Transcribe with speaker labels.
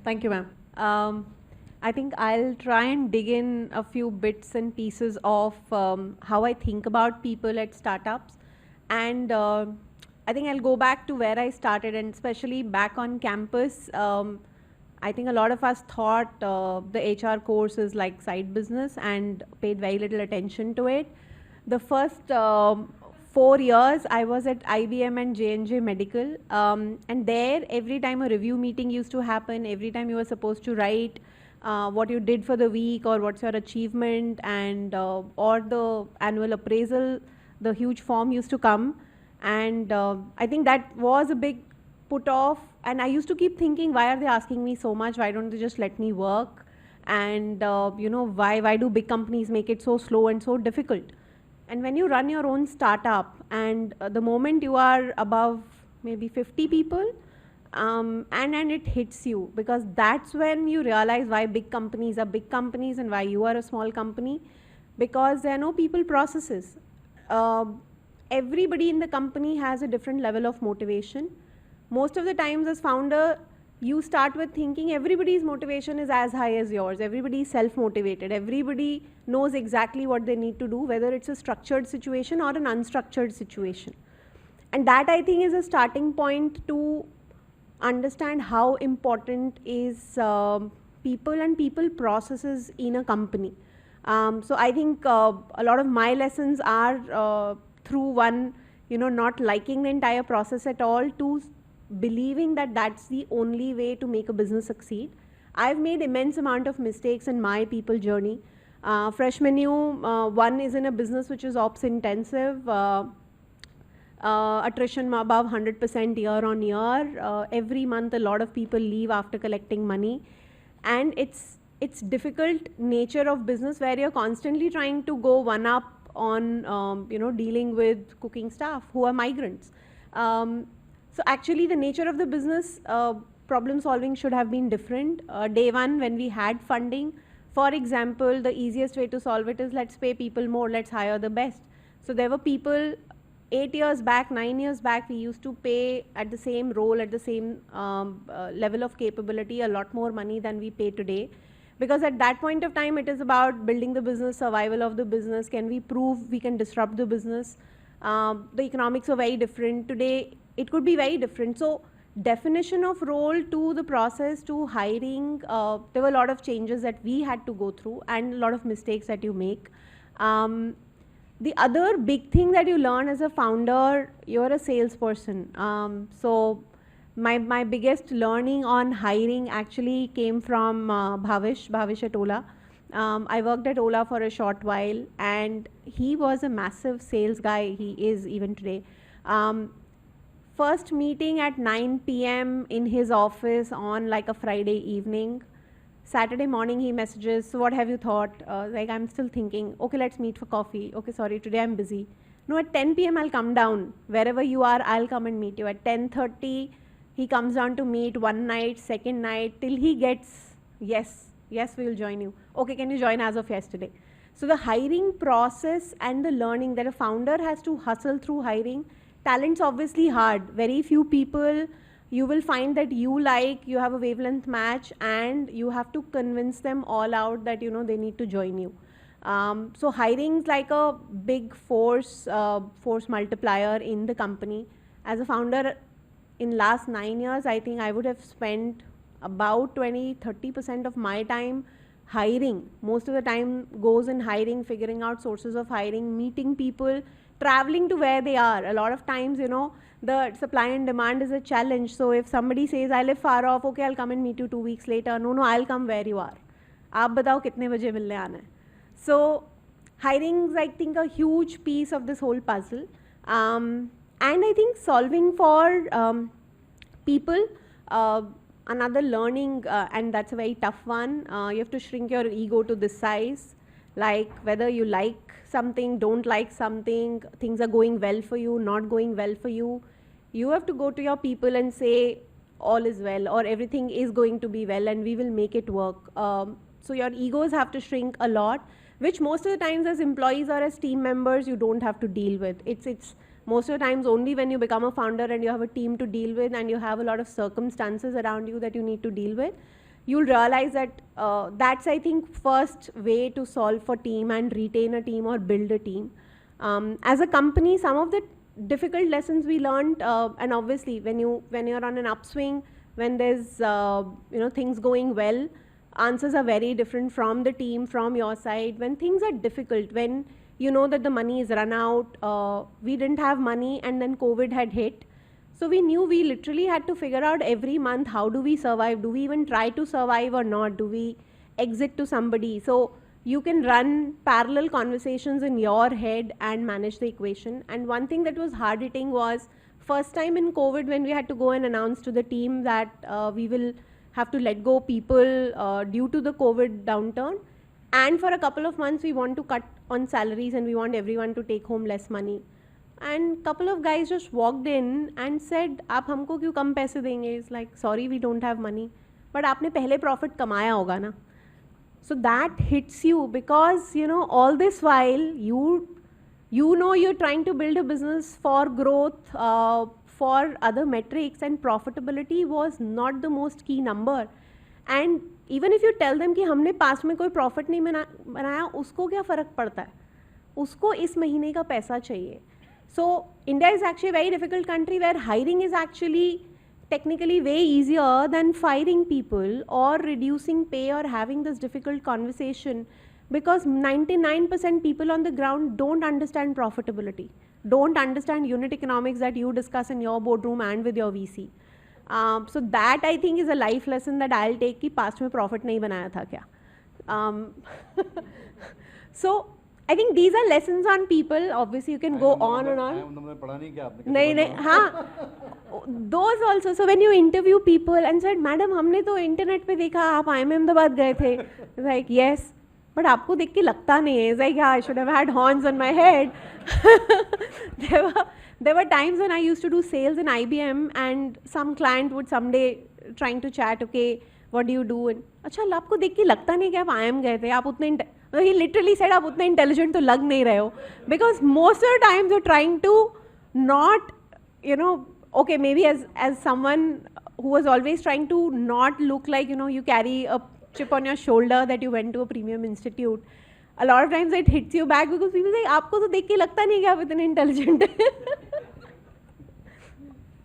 Speaker 1: Thank you, ma'am. I think I'll try and dig in a few bits and pieces of how I think about people at startups. And I think I'll go back to where I started, and especially back on campus. I think a lot of us thought the HR course is like side business and paid very little attention to it. The first 4 years I was at IBM and J&J Medical, and there every time a review meeting used to happen, every time you were supposed to write what you did for the week or what's your achievement, and or the annual appraisal, the huge form used to come. And I think that was a big put off, and I used to keep thinking, why are they asking me so much? Why don't they just let me work? And you know, why do big companies make it so slow and so difficult? And when you run your own startup, and the moment you are above maybe 50 people, and it hits you, because that's when you realize why big companies are big companies and why you are a small company, because there are no people processes. Everybody in the company has a different level of motivation. Most of the times as founder, you start with thinking everybody's motivation is as high as yours. Everybody is self-motivated. Everybody knows exactly what they need to do, whether it's a structured situation or an unstructured situation. And that, I think, is a starting point to understand how important is people and people processes in a company. So I think a lot of my lessons are through one, you know, not liking the entire process at all, to believing that that's the only way to make a business succeed. I've made immense amount of mistakes in my people journey. FreshMenu, one is in a business which is ops intensive, attrition above 100% year on year. Every month a lot of people leave after collecting money, and it's difficult nature of business where you're constantly trying to go one up on you know, dealing with cooking staff who are migrants. So actually the nature of the business, problem solving should have been different. Day one, when we had funding, for example, the easiest way to solve it is, let's pay people more, let's hire the best. So there were people 8 years back, 9 years back, we used to pay at the same role, at the same level of capability, a lot more money than we pay today. Because at that point of time, it is about building the business, survival of the business. Can we prove we can disrupt the business? The economics are very different. Today, it could be very different. So definition of role to the process to hiring, there were a lot of changes that we had to go through and a lot of mistakes that you make. The other big thing that you learn as a founder, you're a salesperson. So my biggest learning on hiring actually came from Bhavish at Ola. I worked at Ola for a short while, and he was a massive sales guy. He is even today. First meeting at 9 p.m. in his office on like a Friday evening. Saturday morning he messages, so what have you thought? Like, I'm still thinking, okay, let's meet for coffee. Okay, sorry, today I'm busy. No, at 10 p.m. I'll come down. Wherever you are, I'll come and meet you. At 10:30, he comes down to meet one night, second night, till he gets, yes, we'll join you. Okay, can you join as of yesterday? So the hiring process and the learning that a founder has to hustle through hiring, talent's obviously hard. Very few people you will find that you have a wavelength match, and you have to convince them all out that, you know, they need to join you. So hiring's like a big force multiplier in the company. As a founder, in last 9 years, I think I would have spent about 20-30% of my time hiring. Most of the time goes in hiring, figuring out sources of hiring, meeting people, traveling to where they are. A lot of times, you know, the supply and demand is a challenge. So if somebody says, I live far off, okay, I'll come and meet you 2 weeks later. No, I'll come where you are. Aap batao kitne baje milne aana hai. So hiring is, I think, a huge piece of this whole puzzle. And I think solving for people, another learning, and that's a very tough one. You have to shrink your ego to this size. Like, whether you like something, don't like something, things are going well for you, not going well for you, you have to go to your people and say, all is well, or everything is going to be well, and we will make it work. So your egos have to shrink a lot, which most of the times as employees or as team members, you don't have to deal with. It's most of the times only when you become a founder and you have a team to deal with and you have a lot of circumstances around you that you need to deal with, you'll realize that that's, I think, first way to solve for team and retain a team or build a team. As a company, some of the difficult lessons we learned, and obviously when you're on an upswing, when there's things going well, answers are very different from the team, from your side. When things are difficult, when you know that the money is run out, we didn't have money and then COVID had hit. So we knew we literally had to figure out every month, how do we survive? Do we even try to survive or not? Do we exit to somebody? So you can run parallel conversations in your head and manage the equation. And one thing that was hard hitting was first time in COVID when we had to go and announce to the team that we will have to let go people due to the COVID downturn. And for a couple of months, we want to cut on salaries and we want everyone to take home less money. And couple of guys just walked in and said, "आप हमको क्यों कम पैसे देंगे?" It's like, sorry, we don't have money. But आपने पहले profit कमाया होगा ना. So that hits you because, all this while, you're trying to build a business for growth, for other metrics, and profitability was not the most key number. And even if you tell them कि हमने पास में कोई profit नहीं बनाया, उसको क्या फ़र्क पड़ता है? उसको इस महीने का पैसा चाहिए. So India is actually a very difficult country where hiring is actually technically way easier than firing people or reducing pay or having this difficult conversation, because 99% people on the ground don't understand profitability, don't understand unit economics that you discuss in your boardroom and with your VC. So that, I think, is a life lesson that I'll take कि past में profit नहीं बनाया था क्या. So I think these are lessons on people. Obviously, you can go on and on. नहीं, हाँ. Those also. So when you interview people and said, "Madam, हमने तो इंटरनेट पे देखा आप IIMA अहमदाबाद गए थे." Like, yes, but आपको देख के लगता नहीं है. It's like, yeah, I should have had horns on my head. There were times when I used to do sales in IBM and some client would someday trying to chat, okay, what do you do? And अच्छा, आपको देख के लगता नहीं कि आप IIM गए थे, आप उतने he literally said आप उतने intelligent तो लग नहीं रहे हो, because most of the times you're trying to not, okay, maybe as someone who was always trying to not look like, you carry a chip on your shoulder that you went to a premium institute. A lot of times it hits you back because people say आपको तो देख के लगता नहीं कि आप इतने intelligent हैं.